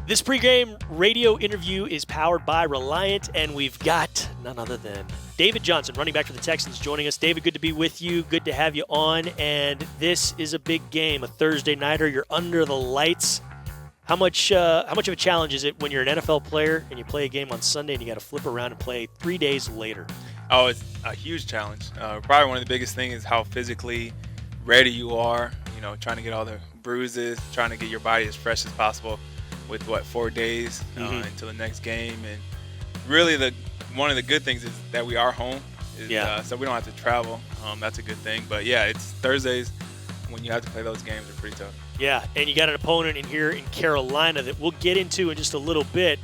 This pregame radio interview is powered by Reliant, and we've got none other than David Johnson, running back for the Texans, joining us. David, good to be with you. Good to have you on. And this is a big game, a Thursday nighter. You're under the lights. How much of a challenge is it when you're an NFL player and you play a game on Sunday and you got to flip around and play 3 days later? Oh, it's a huge challenge. Probably one of the biggest things is how physically ready you are. Trying to get all the bruises, trying to get your body as fresh as possible with 4 days until the next game. And really one of the good things is that we are home. So we don't have to travel. That's a good thing. But yeah, it's Thursdays when you have to play those games are pretty tough. Yeah, and you got an opponent in here in Carolina that we'll get into in just a little bit.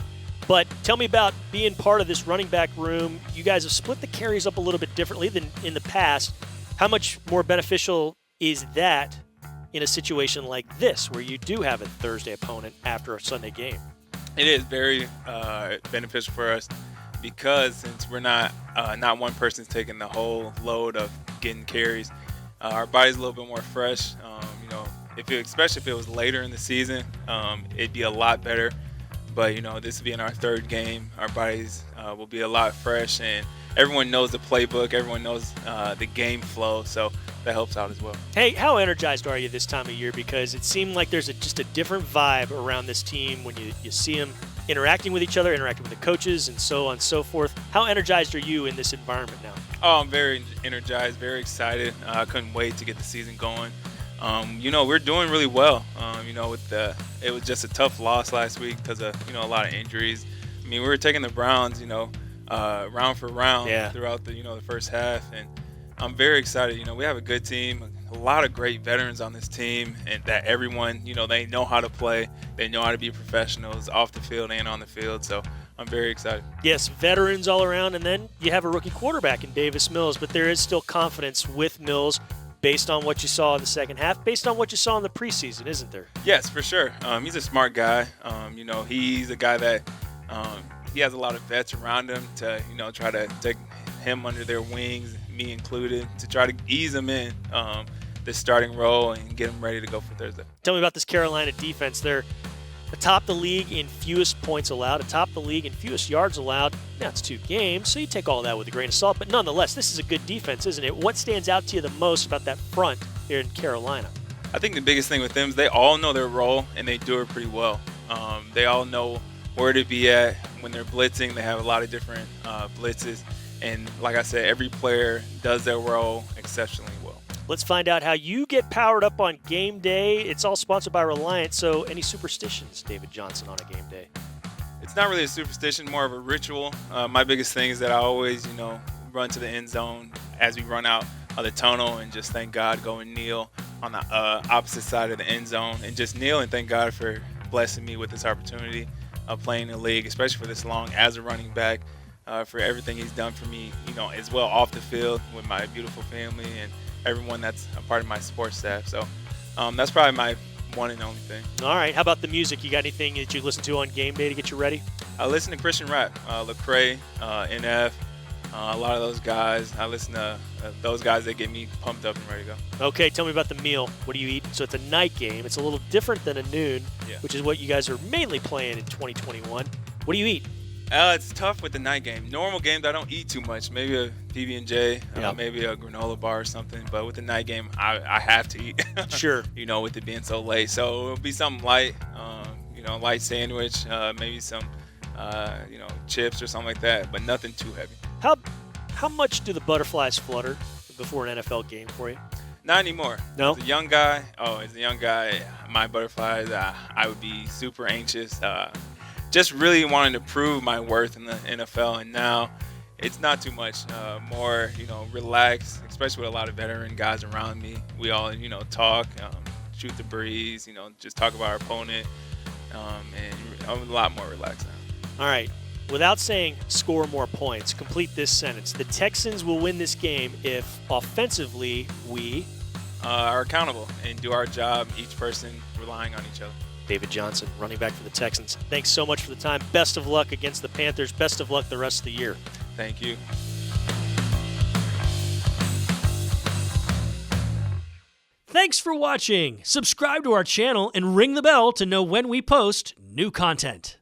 But tell me about being part of this running back room. You guys have split the carries up a little bit differently than in the past. How much more beneficial is that in a situation like this where you do have a Thursday opponent after a Sunday game? It is very beneficial for us because since we're not one person's taking the whole load of getting carries, our body's a little bit more fresh. Especially if it was later in the season, it'd be a lot better. But this being our third game, our bodies will be a lot fresh, and everyone knows the playbook. Everyone knows the game flow, so that helps out as well. Hey, how energized are you this time of year? Because it seemed like there's just a different vibe around this team when you see them interacting with each other, interacting with the coaches, and so on and so forth. How energized are you in this environment now? Oh, I'm very energized, very excited. I couldn't wait to get the season going. We're doing really well. It was just a tough loss last week because of a lot of injuries. I mean, we were taking the Browns, round for round throughout the first half, and I'm very excited. We have a good team, a lot of great veterans on this team, and that everyone, they know how to play, they know how to be professionals off the field and on the field. So I'm very excited. Yes, veterans all around, and then you have a rookie quarterback in Davis Mills, but there is still confidence with Mills based on what you saw in the second half, based on what you saw in the preseason, isn't there? Yes, for sure. He's a smart guy. He's a guy that he has a lot of vets around him to, try to take him under their wings, me included, to try to ease him in this starting role and get him ready to go for Thursday. Tell me about this Carolina defense. They're atop the league in fewest points allowed, atop the league in fewest yards allowed. Now it's 2 games, so you take all that with a grain of salt. But nonetheless, this is a good defense, isn't it? What stands out to you the most about that front here in Carolina? I think the biggest thing with them is they all know their role, and they do it pretty well. They all know where to be at when they're blitzing. They have a lot of different blitzes. And like I said, every player does their role exceptionally well. Let's find out how you get powered up on game day. It's all sponsored by Reliant, so any superstitions, David Johnson, on a game day? It's not really a superstition, more of a ritual. My biggest thing is that I always, run to the end zone as we run out of the tunnel and just thank God, go and kneel on the opposite side of the end zone and just kneel and thank God for blessing me with this opportunity of playing in the league, especially for this long as a running back, for everything he's done for me, as well off the field with my beautiful family and everyone that's a part of my sports staff. So that's probably my one and only thing. All right. How about the music? You got anything that you listen to on game day to get you ready? I listen to Christian rap, Lecrae, NF, a lot of those guys. I listen to those guys that get me pumped up and ready to go. Okay. Tell me about the meal. What do you eat? So it's a night game. It's a little different than a noon, which is what you guys are mainly playing in 2021. What do you eat? It's tough with the night game. Normal games, I don't eat too much. Maybe a PB&J, maybe a granola bar or something. But with the night game, I have to eat. Sure. With it being so late. So it'll be something light, light sandwich, maybe some, chips or something like that. But nothing too heavy. How much do the butterflies flutter before an NFL game for you? Not anymore. No? As a young guy, my butterflies, I would be super anxious. Just really wanting to prove my worth in the NFL, and now it's not too much. More, relaxed, especially with a lot of veteran guys around me. We all, talk, shoot the breeze, just talk about our opponent, and I'm a lot more relaxed now. All right. Without saying score more points, complete this sentence. The Texans will win this game if offensively we are accountable and do our job, each person relying on each other. David Johnson, running back for the Texans. Thanks so much for the time. Best of luck against the Panthers. Best of luck the rest of the year. Thank you. Thanks for watching. Subscribe to our channel and ring the bell to know when we post new New content